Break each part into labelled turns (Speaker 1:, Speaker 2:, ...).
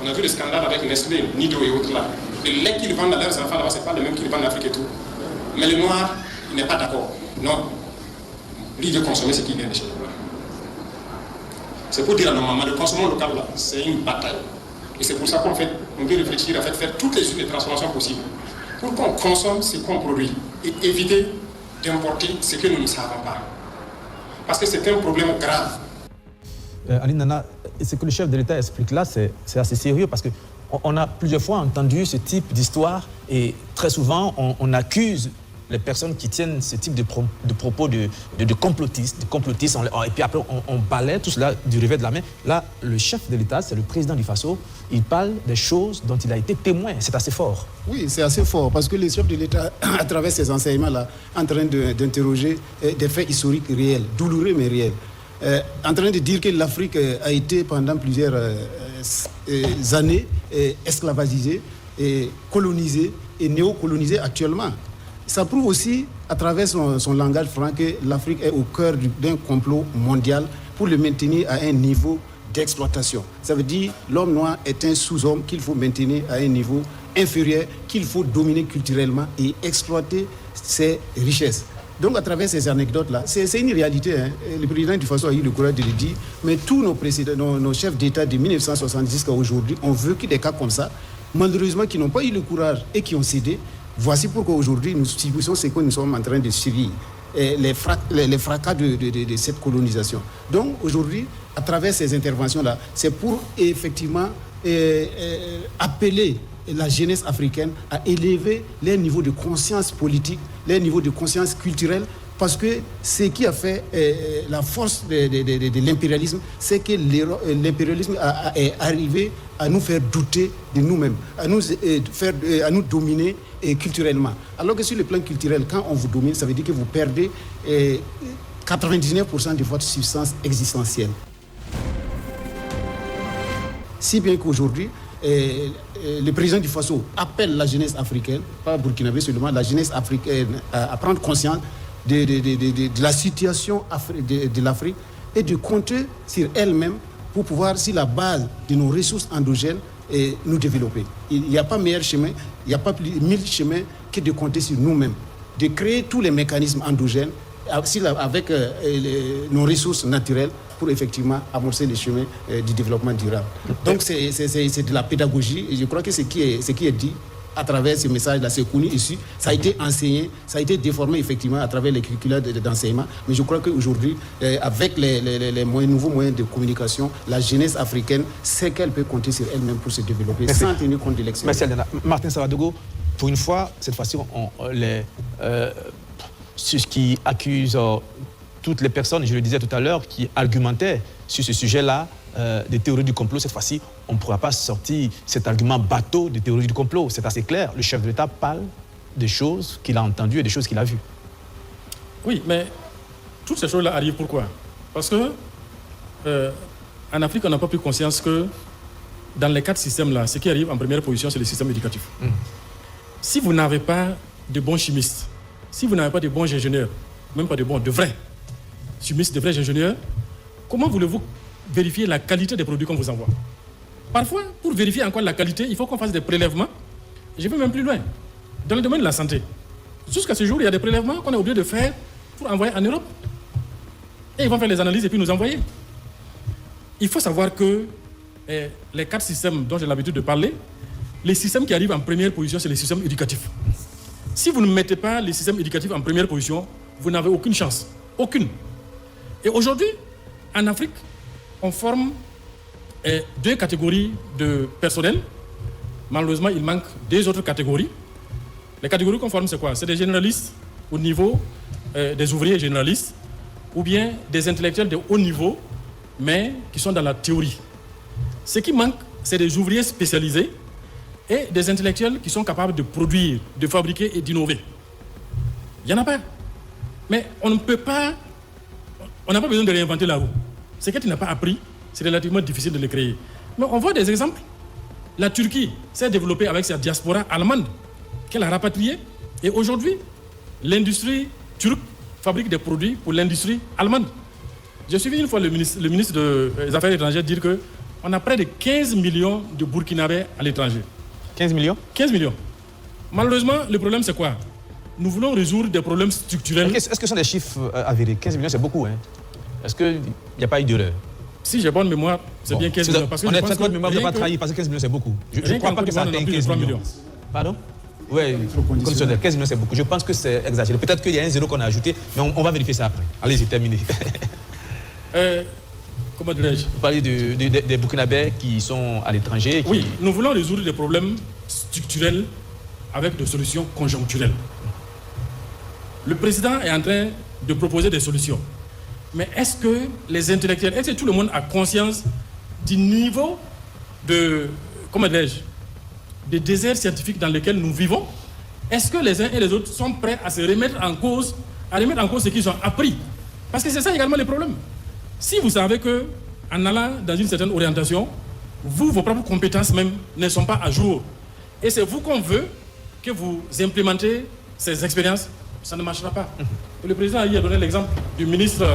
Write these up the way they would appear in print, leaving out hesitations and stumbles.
Speaker 1: On a vu le scandale avec Nestlé, Nido et autres là. Le lait qu'ils vendent à leurs enfants là-bas, c'est pas le même qu'ils vendent en Afrique et tout. Mais le noir, il n'est pas d'accord. Non. Lui, il veut consommer ce qui vient de chez lui. C'est pour dire à nos mamans, le consommation local là, c'est une bataille. Et c'est pour ça qu'on fait, on veut réfléchir à faire toutes les transformations possibles. Pour qu'on consomme ce qu'on produit et éviter d'importer ce que nous ne savons pas. Parce que c'est un problème grave.
Speaker 2: Aline Nana, ce que le chef de l'État explique là, c'est assez sérieux parce qu'on a plusieurs fois entendu ce type d'histoire et très souvent on accuse les personnes qui tiennent ce type de propos de complotistes, et puis après on balaie tout cela du revers de la main. Là, le chef de l'État, c'est le président du Faso, il parle des choses dont il a été témoin. C'est assez fort.
Speaker 3: Oui, c'est assez fort parce que le chef de l'État, à travers ses enseignements-là, est en train d'interroger des faits historiques réels, douloureux mais réels. En train de dire que l'Afrique a été pendant plusieurs années esclavagisée, et colonisée et néocolonisée actuellement. Ça prouve aussi, à travers son langage franc, que l'Afrique est au cœur d'un complot mondial pour le maintenir à un niveau d'exploitation. Ça veut dire que l'homme noir est un sous-homme qu'il faut maintenir à un niveau inférieur, qu'il faut dominer culturellement et exploiter ses richesses. Donc, à travers ces anecdotes-là, c'est une réalité. Hein. Le président du Faso a eu le courage de le dire, mais tous nos chefs d'État de 1970 jusqu'à aujourd'hui ont vécu des cas comme ça, malheureusement, qui n'ont pas eu le courage et qui ont cédé. Voici pourquoi aujourd'hui nous subissons ce que nous sommes en train de subir, les fracas de cette colonisation. Donc aujourd'hui, à travers ces interventions-là, c'est pour effectivement appeler la jeunesse africaine à élever les niveaux de conscience politique, les niveaux de conscience culturelle, parce que ce qui a fait la force de l'impérialisme, c'est que l'impérialisme est arrivé à nous faire douter de nous-mêmes, à nous dominer culturellement. Alors que sur le plan culturel, quand on vous domine, ça veut dire que vous perdez 99% de votre substance existentielle. Si bien qu'aujourd'hui, le président du Faso appelle la jeunesse africaine, pas burkinabé seulement, la jeunesse africaine à prendre conscience de la situation de l'Afrique et de compter sur elle-même pour pouvoir, sur la base de nos ressources endogènes, nous développer. Il n'y a pas meilleur chemin, il n'y a pas plus de 1000 chemins que de compter sur nous-mêmes, de créer tous les mécanismes endogènes avec nos ressources naturelles pour effectivement amorcer les chemins du développement durable. Donc c'est de la pédagogie et je crois que ce qui est dit à travers ce message-là, c'est connu ici, ça a été enseigné, ça a été déformé effectivement à travers les curricula d'enseignement, mais je crois qu'aujourd'hui, avec les nouveaux moyens de communication, la jeunesse africaine sait qu'elle peut compter sur elle-même pour se développer. Merci. Sans tenir compte de l'excellence.
Speaker 2: Merci Alena. Martin Savadogo, pour une fois, cette fois-ci, ceux qui accusent toutes les personnes, je le disais tout à l'heure, qui argumentaient sur ce sujet-là, des théories du complot, cette fois-ci, on ne pourra pas sortir cet argument bateau de théorie du complot. C'est assez clair. Le chef de l'État parle des choses qu'il a entendues et des choses qu'il a vues.
Speaker 4: Oui, mais toutes ces choses-là arrivent pourquoi? Parce que en Afrique, on n'a pas pris conscience que dans les 4 systèmes-là, ce qui arrive en première position, c'est le système éducatif. Si vous n'avez pas de bons chimistes, si vous n'avez pas de bons ingénieurs, même pas de vrais chimistes, de vrais ingénieurs, comment voulez-vous vérifier la qualité des produits qu'on vous envoie? Parfois, pour vérifier encore la qualité, il faut qu'on fasse des prélèvements. Je vais même plus loin. Dans le domaine de la santé, jusqu'à ce jour, il y a des prélèvements qu'on est obligé de faire pour envoyer en Europe. Et ils vont faire les analyses et puis nous envoyer. Il faut savoir que les 4 systèmes dont j'ai l'habitude de parler, les systèmes qui arrivent en première position, c'est les systèmes éducatifs. Si vous ne mettez pas les systèmes éducatifs en première position, vous n'avez aucune chance. Aucune. Et aujourd'hui, en Afrique, on forme 2 catégories de personnel. Malheureusement, il manque 2 autres catégories. Les catégories qu'on forme, c'est quoi? C'est des généralistes au niveau des ouvriers généralistes ou bien des intellectuels de haut niveau, mais qui sont dans la théorie. Ce qui manque, c'est des ouvriers spécialisés et des intellectuels qui sont capables de produire, de fabriquer et d'innover. Il n'y en a pas. Mais on ne peut pas... On n'a pas besoin de réinventer la roue. Ce que tu n'as pas appris, c'est relativement difficile de le créer. Mais on voit des exemples. La Turquie s'est développée avec sa diaspora allemande qu'elle a rapatriée. Et aujourd'hui, l'industrie turque fabrique des produits pour l'industrie allemande. J'ai suivi une fois le ministre des Affaires étrangères dire qu'on on a près de 15 millions de Burkinabés à l'étranger.
Speaker 2: 15 millions
Speaker 4: 15 millions. Malheureusement, le problème, c'est quoi? Nous voulons résoudre des problèmes structurels.
Speaker 2: Est-ce que ce sont des chiffres avérés? 15 millions, c'est beaucoup. Hein? Est-ce qu'il n'y a pas eu d'erreur?
Speaker 4: Si j'ai bonne mémoire, c'est bien 15 millions. Parce que
Speaker 2: on
Speaker 4: je
Speaker 2: est
Speaker 4: pense
Speaker 2: très bonne mémoire, on ne
Speaker 4: rien
Speaker 2: doit pas trahir parce que 15 millions, c'est beaucoup. Je ne crois pas que ça atteigne 15 millions. Pardon? Oui, conditionnel. 15 millions, c'est beaucoup. Je pense que c'est exagéré. Peut-être qu'il y a un zéro qu'on a ajouté, mais on va vérifier ça après. Allez-y, terminez.
Speaker 4: Comment dirais-je?
Speaker 2: Vous parlez des Burkinabés qui sont à l'étranger.
Speaker 4: Oui, nous voulons résoudre des problèmes structurels avec des solutions conjoncturelles. Le président est en train de proposer des solutions. Mais est-ce que les intellectuels, est-ce que tout le monde a conscience du niveau de, comment dirais-je, des déserts scientifiques dans lesquels nous vivons? Est-ce que les uns et les autres sont prêts à se remettre en cause, ce qu'ils ont appris? Parce que c'est ça également le problème. Si vous savez qu'en allant dans une certaine orientation, vos propres compétences même ne sont pas à jour, et c'est vous qu'on veut que vous implémentez ces expériences, ça ne marchera pas. Et le président a donné l'exemple du ministre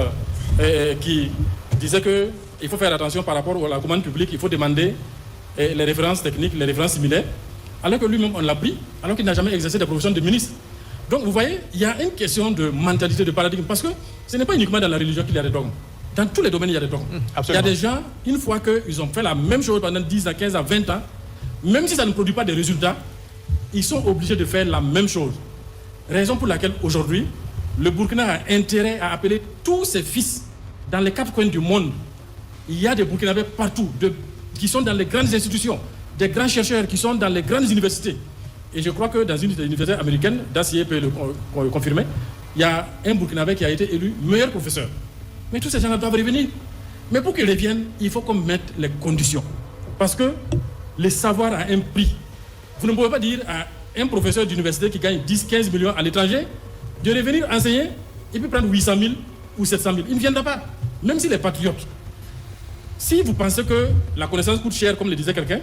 Speaker 4: qui disait qu'il faut faire attention par rapport à la commande publique, il faut demander les références techniques, les références similaires, alors que lui-même on l'a pris, alors qu'il n'a jamais exercé la profession de ministre. Donc vous voyez, il y a une question de mentalité, de paradigme, parce que ce n'est pas uniquement dans la religion qu'il y a des dogmes. Dans tous les domaines, il y a des dogmes. Il y a des gens, une fois qu'ils ont fait la même chose pendant 10 à 15 à 20 ans, même si ça ne produit pas de résultats, ils sont obligés de faire la même chose. Raison pour laquelle aujourd'hui, le Burkina a intérêt à appeler tous ses fils dans les 4 coins du monde. Il y a des Burkinabés partout, qui sont dans les grandes institutions, des grands chercheurs qui sont dans les grandes universités. Et je crois que dans une université américaine, Dacier peut le confirmer, il y a un Burkinabé qui a été élu meilleur professeur. Mais tous ces gens-là doivent revenir. Mais pour qu'ils reviennent, il faut qu'on mette les conditions. Parce que le savoir a un prix. Vous ne pouvez pas dire à un professeur d'université qui gagne 10-15 millions à l'étranger de revenir enseigner et puis prendre 800 000 ou 700 000. Il ne viendra pas, même s'il est patriote. Si vous pensez que la connaissance coûte cher, comme le disait quelqu'un,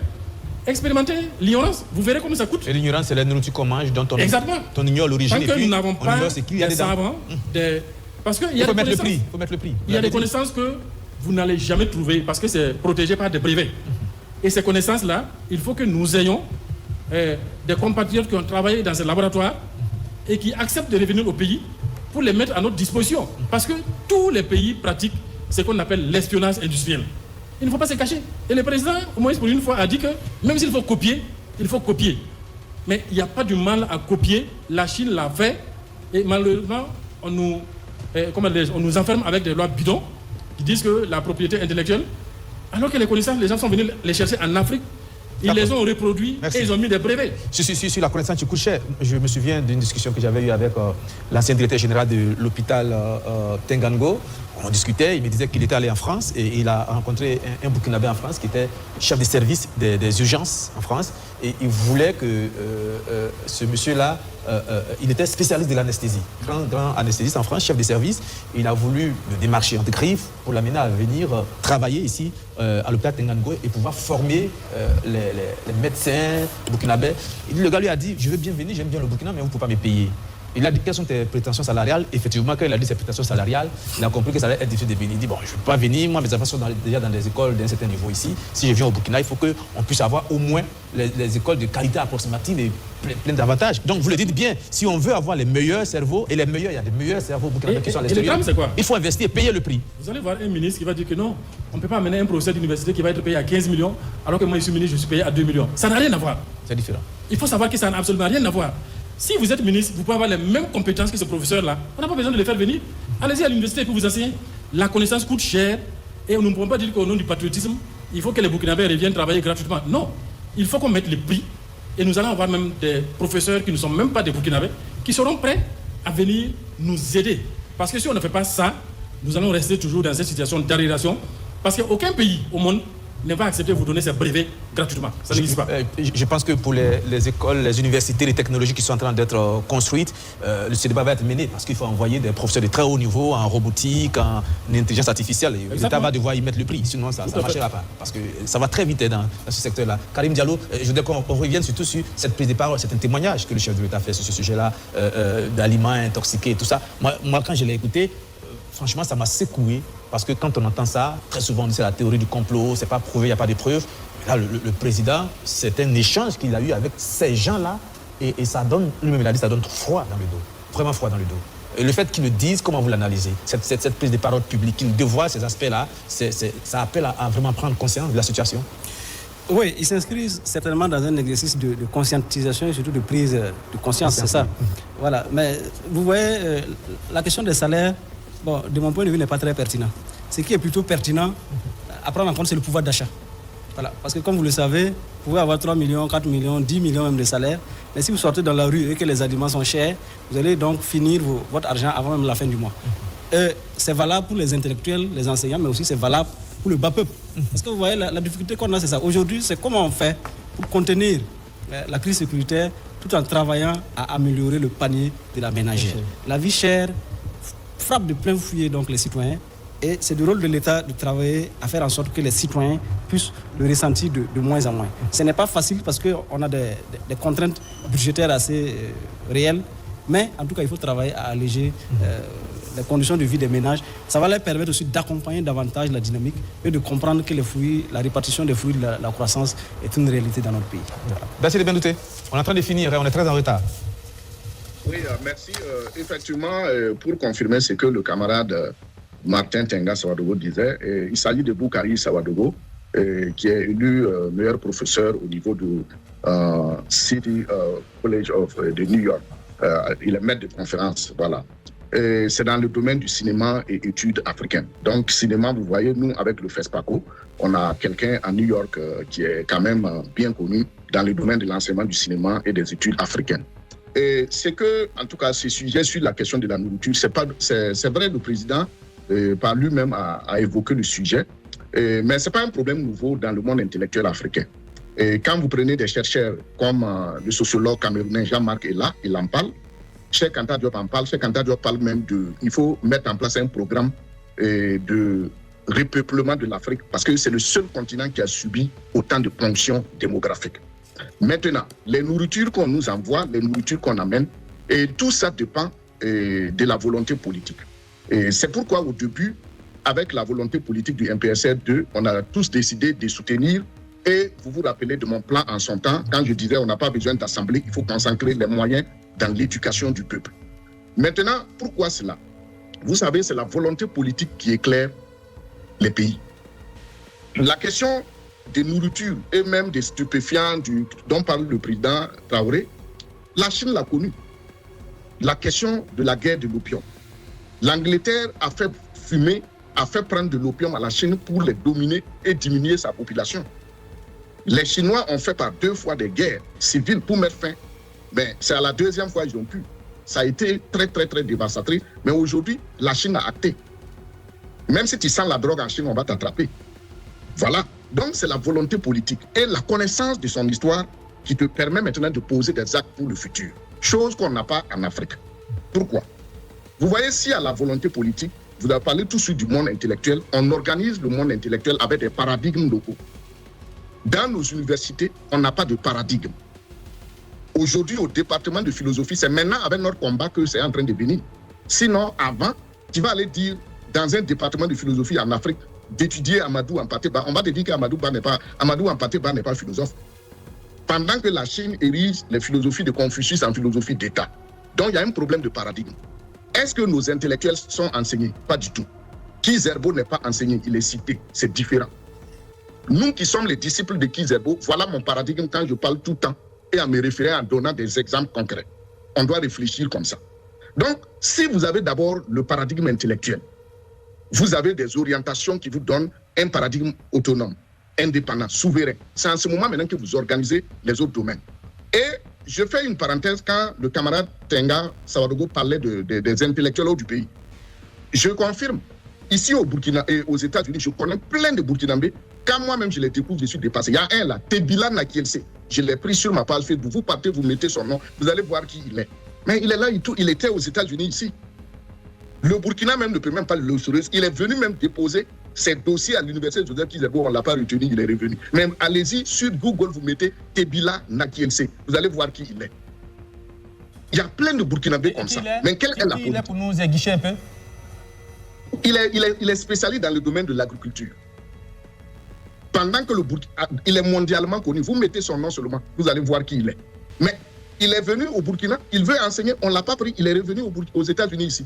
Speaker 4: expérimentez l'ignorance, vous verrez comment ça coûte.
Speaker 2: Et l'ignorance, c'est la nourriture qu'on mange, dont on ignore l'origine.
Speaker 4: Tant que nous n'avons pas
Speaker 2: des
Speaker 4: savants, parce qu'il y a
Speaker 2: faut mettre le prix.
Speaker 4: Il y a des connaissances que vous n'allez jamais trouver parce que c'est protégé par des brevets. Et ces connaissances-là, il faut que nous ayons des compatriotes qui ont travaillé dans ces laboratoires et qui acceptent de revenir au pays pour les mettre à notre disposition. Parce que tous les pays pratiquent ce qu'on appelle l'espionnage industriel. Il ne faut pas se cacher. Et le président, au moins pour une fois, a dit que même s'il faut copier, il faut copier. Mais il n'y a pas du mal à copier. La Chine l'a fait. Et malheureusement, on nous enferme avec des lois bidons qui disent que la propriété intellectuelle, alors que les connaissances, les gens sont venus les chercher en Afrique, ils les ont reproduits et ils ont mis des brevets.
Speaker 2: Sur la connaissance qui coûte cher, je me souviens d'une discussion que j'avais eue avec l'ancien directeur général de l'hôpital Tengango. On discutait, il me disait qu'il était allé en France et il a rencontré un Burkinabé en France qui était chef de service des urgences en France. Et il voulait que ce monsieur-là, il était spécialiste de l'anesthésie, grand anesthésiste en France, chef de service. Il a voulu le démarcher en griffe pour l'amener à venir travailler ici à l'hôpital Tengango et pouvoir former les médecins burkinabés. Le gars lui a dit, je veux bien venir, j'aime bien le Burkina, mais vous ne pouvez pas me payer. Il a dit quelles sont tes prétentions salariales. Effectivement, quand il a dit ses prétentions salariales, il a compris que ça allait être difficile de venir. Il dit, bon, je ne peux pas venir, moi mes enfants sont déjà dans des écoles d'un certain niveau ici. Si je viens au Burkina, il faut qu'on puisse avoir au moins les écoles de qualité approximative et plein d'avantages. Donc vous le dites bien, si on veut avoir les meilleurs cerveaux, et les meilleurs, il y a des meilleurs cerveaux burkinabés qui sont à l'extérieur, il faut investir et payer le prix.
Speaker 4: Vous allez voir un ministre qui va dire que non, on ne peut pas amener un professeur d'université qui va être payé à 15 millions, alors que moi je suis ministre, je suis payé à 2 millions. Ça n'a rien à voir.
Speaker 2: C'est différent.
Speaker 4: Il faut savoir que ça n'a absolument rien à voir. Si vous êtes ministre, vous pouvez avoir les mêmes compétences que ce professeur-là. On n'a pas besoin de les faire venir. Allez-y à l'université pour vous enseigner. La connaissance coûte cher et nous ne pouvons pas dire qu'au nom du patriotisme, il faut que les Burkinabés reviennent travailler gratuitement. Non, il faut qu'on mette le prix. Et nous allons avoir même des professeurs qui ne sont même pas des Burkinabés, qui seront prêts à venir nous aider. Parce que si on ne fait pas ça, nous allons rester toujours dans cette situation d'arrêtation. Parce qu'aucun pays au monde ne va accepter de vous donner ces brevets gratuitement. Ça n'existe pas.
Speaker 2: Je pense que pour les écoles, les universités, les technologies qui sont en train d'être construites, ce débat va être mené parce qu'il faut envoyer des professeurs de très haut niveau en robotique, en intelligence artificielle. L'État va devoir y mettre le prix, sinon ça ne marchera pas. Parce que ça va très vite dans ce secteur-là. Karim Diallo, je voudrais qu'on revienne surtout sur cette prise de parole, c'est un témoignage que le chef de l'État fait sur ce sujet-là, d'aliments intoxiqués et tout ça. Moi, quand je l'ai écouté, franchement, ça m'a secoué, parce que quand on entend ça, très souvent on dit c'est la théorie du complot, c'est pas prouvé, il n'y a pas de preuves. Là, le président, c'est un échange qu'il a eu avec ces gens-là, et ça donne, lui-même il a dit, ça donne froid dans le dos, vraiment froid dans le dos. Et le fait qu'ils le disent, comment vous l'analysez, cette prise de parole publique, qu'ils dévoilent ces aspects-là, ça appelle à vraiment prendre conscience de la situation.
Speaker 5: Oui, ils s'inscrivent certainement dans un exercice de conscientisation et surtout de prise de conscience, c'est ça. Voilà. Mais vous voyez, la question des salaires, bon, de mon point de vue, n'est pas très pertinent. Ce qui est plutôt pertinent à prendre en compte, c'est le pouvoir d'achat. Voilà. Parce que comme vous le savez, vous pouvez avoir 3 millions, 4 millions, 10 millions même de salaires, mais si vous sortez dans la rue et que les aliments sont chers, vous allez donc finir votre argent avant même la fin du mois. C'est valable pour les intellectuels, les enseignants, mais aussi c'est valable pour le bas peuple. Parce que vous voyez, la difficulté qu'on a, c'est ça. Aujourd'hui, c'est comment on fait pour contenir la crise sécuritaire tout en travaillant à améliorer le panier de la ménagère. La vie chère frappe de plein fouet donc les citoyens, et c'est le rôle de l'État de travailler à faire en sorte que les citoyens puissent le ressentir de moins en moins. Ce n'est pas facile parce qu'on a des contraintes budgétaires assez réelles, mais en tout cas, il faut travailler à alléger les conditions de vie des ménages. Ça va leur permettre aussi d'accompagner davantage la dynamique et de comprendre que les fruits, la répartition des fruits de la croissance est une réalité dans notre pays.
Speaker 2: Merci de bien douter. On est en train de finir et on est très en retard.
Speaker 6: Oui, merci. Effectivement, pour confirmer ce que le camarade Martin Tenga Sawadogo disait, il s'agit de Boukari Sawadogo, qui est élu meilleur professeur au niveau du City College de New York. Il est maître de conférence, voilà. C'est dans le domaine du cinéma et études africaines. Donc, cinéma, vous voyez, nous, avec le FESPACO, on a quelqu'un à New York qui est quand même bien connu dans le domaine de l'enseignement du cinéma et des études africaines. Et c'est que, en tout cas, ce sujet sur la question de la nourriture, c'est vrai, le président, par lui-même, a évoqué le sujet, mais ce n'est pas un problème nouveau dans le monde intellectuel africain. Et quand vous prenez des chercheurs comme le sociologue camerounais Jean-Marc Ella, il en parle. Cheikh Anta Diop en parle. Cheikh Anta Diop parle même il faut mettre en place un programme de repeuplement de l'Afrique parce que c'est le seul continent qui a subi autant de ponctions démographiques. Maintenant, les nourritures qu'on nous envoie, les nourritures qu'on amène, et tout ça dépend de la volonté politique. Et c'est pourquoi au début, avec la volonté politique du MPSR2, on a tous décidé de soutenir. Et vous vous rappelez de mon plan en son temps, quand je disais on n'a pas besoin d'assemblée, il faut consacrer les moyens dans l'éducation du peuple. Maintenant, pourquoi cela? Vous savez, c'est la volonté politique qui éclaire les pays. La question des nourritures et même des stupéfiants dont parle le président Traoré, la Chine l'a connue. La question de la guerre de l'opium. L'Angleterre a fait fumer, a fait prendre de l'opium à la Chine pour les dominer et diminuer sa population. Les Chinois ont fait par 2 fois des guerres civiles pour mettre fin. Mais c'est à la 2e fois qu'ils ont pu. Ça a été très, très, très dévastateur. Mais aujourd'hui, la Chine a acté. Même si tu sens la drogue en Chine, on va t'attraper. Voilà. Donc, c'est la volonté politique et la connaissance de son histoire qui te permet maintenant de poser des actes pour le futur. Chose qu'on n'a pas en Afrique. Pourquoi? Vous voyez, s'il y a la volonté politique, vous avez parlé tout de suite du monde intellectuel, on organise le monde intellectuel avec des paradigmes locaux. Dans nos universités, on n'a pas de paradigme. Aujourd'hui, au département de philosophie, c'est maintenant avec notre combat que c'est en train de venir. Sinon, avant, tu vas aller dire, dans un département de philosophie en Afrique, d'étudier Amadou Hampâté Bâ, on va te dire qu'Amadou Hampâté Bâ n'est pas philosophe. Pendant que la Chine érige les philosophies de Confucius en philosophie d'État. Donc, il y a un problème de paradigme. Est-ce que nos intellectuels sont enseignés? Pas du tout. Kizerbo n'est pas enseigné, il est cité, c'est différent. Nous qui sommes les disciples de Kizerbo, voilà mon paradigme quand je parle tout le temps et à me référer en donnant des exemples concrets. On doit réfléchir comme ça. Donc, si vous avez d'abord le paradigme intellectuel, vous avez des orientations qui vous donnent un paradigme autonome, indépendant, souverain. C'est en ce moment maintenant que vous organisez les autres domaines. Et je fais une parenthèse quand le camarade Tenga Sawadogo parlait des intellectuels du pays. Je confirme, ici au Burkina et aux États-Unis, je connais plein de Burkinabés. Quand moi-même je les découvre, je suis dépassé. Il y a un là, Tebila Nakielse. Je l'ai pris sur ma page Facebook. Vous partez, vous mettez son nom, vous allez voir qui il est. Mais il est là, il était aux États-Unis ici. Le Burkina même ne peut même pas le sourire. Il est venu même déposer ses dossiers à l'université de Joseph Kizerbo. On ne l'a pas retenu, il est revenu. Même allez-y sur Google, vous mettez Tebila Nakielse. Vous allez voir qui il est. Il y a plein de Burkinabés comme ça. Mais quelle est la politique?
Speaker 2: Il est pour nous aiguicher un peu.
Speaker 6: Il est spécialiste dans le domaine de l'agriculture. Pendant que il est mondialement connu, vous mettez son nom seulement, vous allez voir qui il est. Mais il est venu au Burkina, il veut enseigner, on ne l'a pas pris, il est revenu aux États-Unis ici.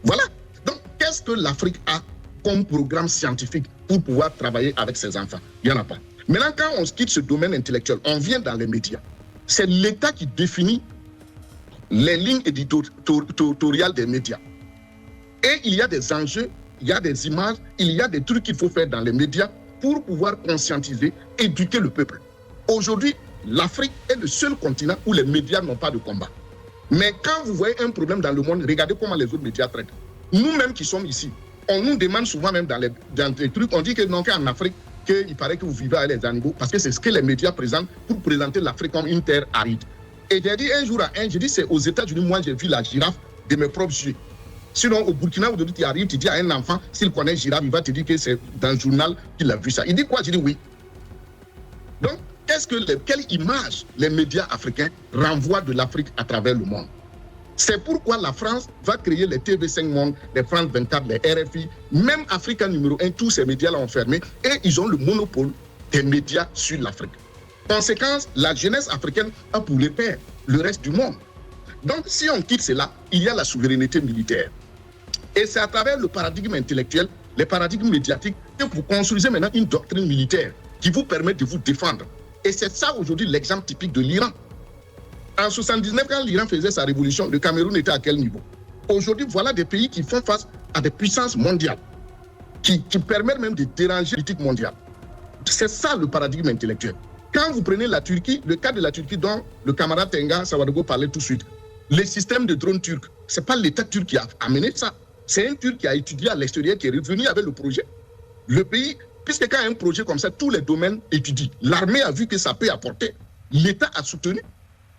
Speaker 6: Voilà. Donc, qu'est-ce que l'Afrique a comme programme scientifique pour pouvoir travailler avec ses enfants? Il n'y en a pas. Maintenant, quand on quitte ce domaine intellectuel, on vient dans les médias. C'est l'État qui définit les lignes éditoriales des médias. Et il y a des enjeux, il y a des images, il y a des trucs qu'il faut faire dans les médias pour pouvoir conscientiser, éduquer le peuple. Aujourd'hui, l'Afrique est le seul continent où les médias n'ont pas de combat. Mais quand vous voyez un problème dans le monde, regardez comment les autres médias traitent. Nous-mêmes qui sommes ici, on nous demande souvent même dans les trucs, on dit que non, qu'en Afrique, qu'il paraît que vous vivez avec les animaux, parce que c'est ce que les médias présentent pour présenter l'Afrique comme une terre aride. Et j'ai dit un jour à un, j'ai dit c'est aux États-Unis, moi j'ai vu la girafe de mes propres yeux. Sinon, au Burkina, aujourd'hui, tu arrives, tu dis à un enfant, s'il connaît girafe, il va te dire que c'est dans le journal qu'il a vu ça. Il dit quoi? Je dis oui. Donc, quelle image les médias africains renvoient de l'Afrique à travers le monde? C'est pourquoi la France va créer les TV5 Monde, les France 24, les RFI, même Africa numéro 1, tous ces médias-là ont fermé et ils ont le monopole des médias sur l'Afrique. Conséquence, la jeunesse africaine a pour les pères le reste du monde. Donc, si on quitte cela, il y a la souveraineté militaire. Et c'est à travers le paradigme intellectuel, les paradigmes médiatiques, que vous construisez maintenant une doctrine militaire qui vous permet de vous défendre. Et c'est ça aujourd'hui l'exemple typique de l'Iran. En 1979, quand l'Iran faisait sa révolution, le Cameroun était à quel niveau? Aujourd'hui, voilà des pays qui font face à des puissances mondiales, qui permettent même de déranger la politique mondiale. C'est ça le paradigme intellectuel. Quand vous prenez la Turquie, le cas de la Turquie dont le camarade Tenga Sawadogo parlait tout de suite, les systèmes de drones turcs, ce n'est pas l'État turc qui a amené ça. C'est un Turc qui a étudié à l'extérieur, qui est revenu avec le projet. Le pays, puisque quand il y a un projet comme ça, tous les domaines étudient. L'armée a vu que ça peut apporter. L'État a soutenu.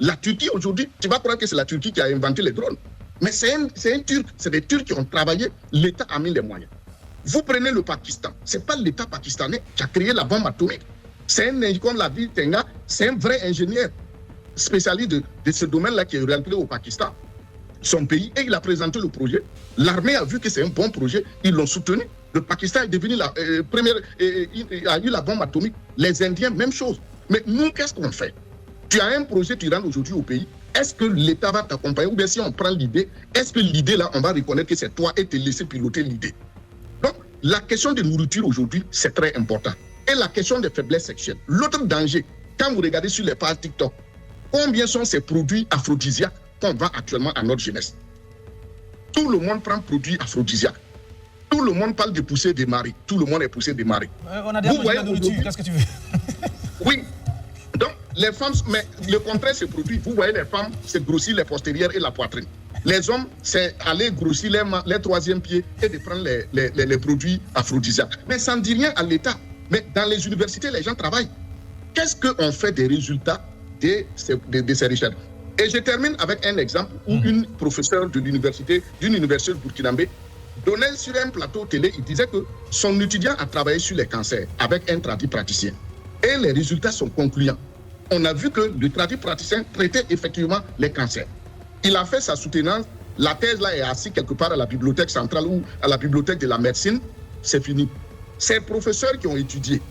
Speaker 6: La Turquie aujourd'hui, tu vas croire que c'est la Turquie qui a inventé les drones. Mais c'est un Turc, c'est des Turcs qui ont travaillé, l'État a mis les moyens. Vous prenez le Pakistan, ce n'est pas l'État pakistanais qui a créé la bombe atomique. C'est un, comme l'a dit Tenga, c'est un vrai ingénieur spécialiste de ce domaine-là qui est rentré au Pakistan, son pays, et il a présenté le projet. L'armée a vu que c'est un bon projet, ils l'ont soutenu. Le Pakistan est devenu la première, a eu la bombe atomique. Les Indiens, même chose. Mais nous, qu'est-ce qu'on fait? Tu as un projet, tu rentres aujourd'hui au pays. Est-ce que l'État va t'accompagner? Ou bien si on prend l'idée, est-ce que l'idée là, on va reconnaître que c'est toi et te laisser piloter l'idée? Donc, la question de nourriture aujourd'hui, c'est très important. Et la question des faiblesses sexuelles. L'autre danger, quand vous regardez sur les pages TikTok, combien sont ces produits aphrodisiaques qu'on vend actuellement à notre jeunesse? Tout le monde prend produits aphrodisiaques. Tout le monde parle de pousser des maris. Tout le monde est poussé des maris.
Speaker 2: On a déjà la nourriture, qu'est-ce que tu veux?
Speaker 6: Oui. Donc, les femmes, mais le contraire se produit. Vous voyez, les femmes, c'est grossir les postérieurs et la poitrine. Les hommes, c'est aller grossir les troisième pieds et de prendre les produits aphrodisiaques. Mais ça ne dit rien à l'État. Mais dans les universités, les gens travaillent. Qu'est-ce qu'on fait des résultats de ces recherches? Et je termine avec un exemple où une professeure d'une université burkinabé donnait sur un plateau télé, il disait que son étudiant a travaillé sur les cancers avec un tradipraticien. Et les résultats sont concluants. On a vu que le tradipraticien traitait effectivement les cancers. Il a fait sa soutenance. La thèse là est assise quelque part à la bibliothèque centrale ou à la bibliothèque de la médecine. C'est fini. Ces professeurs qui ont étudié,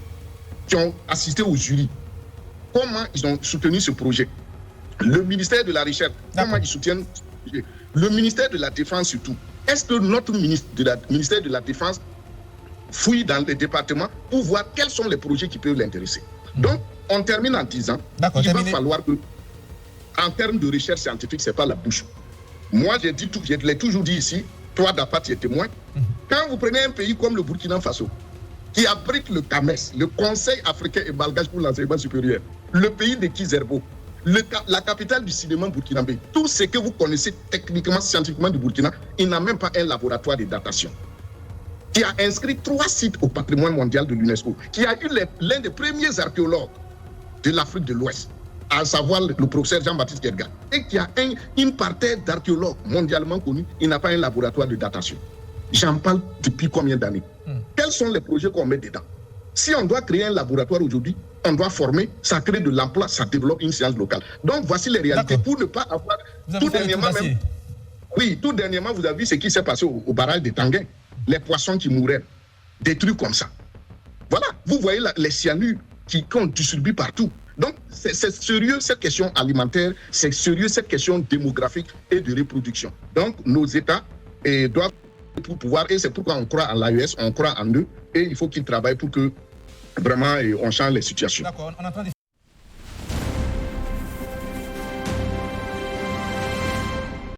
Speaker 6: qui ont assisté au jury, comment ils ont soutenu ce projet? Le ministère de la Recherche, comment ils soutiennent ce projet? Le ministère de la Défense surtout. Est-ce que notre ministère de la Défense fouille dans les départements pour voir quels sont les projets qui peuvent l'intéresser? Donc, on termine en disant qu'il va falloir que, en termes de recherche scientifique, ce n'est pas la bouche. Moi, je l'ai toujours dit ici, toi, Dapa, tu es témoin. Quand vous prenez un pays comme le Burkina Faso, qui abrite le CAMES, le Conseil africain et malgache pour l'enseignement supérieur, le pays de Kizerbo, la capitale du cinéma burkinabé, tout ce que vous connaissez techniquement, scientifiquement du Burkina, il n'a même pas un laboratoire de datation. Qui a inscrit 3 sites au patrimoine mondial de l'UNESCO, qui a eu l'un des premiers archéologues de l'Afrique de l'Ouest, à savoir le professeur Jean-Baptiste Guerga, et qui a une parterre d'archéologues mondialement connus, il n'a pas un laboratoire de datation. J'en parle depuis combien d'années? Quels sont les projets qu'on met dedans? Si on doit créer un laboratoire aujourd'hui, on doit former, ça crée de l'emploi, ça développe une science locale. Donc voici les réalités. Pour ne pas avoir tout dernièrement même... Oui, tout dernièrement, vous avez vu ce qui s'est passé au barrage de Tanguin. Les poissons qui mouraient. Des trucs comme ça. Voilà, vous voyez les cyanures qui ont distribué partout. Donc, c'est sérieux cette question alimentaire, c'est sérieux cette question démographique et de reproduction. Donc, nos États doivent pour pouvoir, et c'est pourquoi on croit en l'AES, on croit en eux, et il faut qu'ils travaillent pour que vraiment on change les situations.
Speaker 2: D'accord, on entend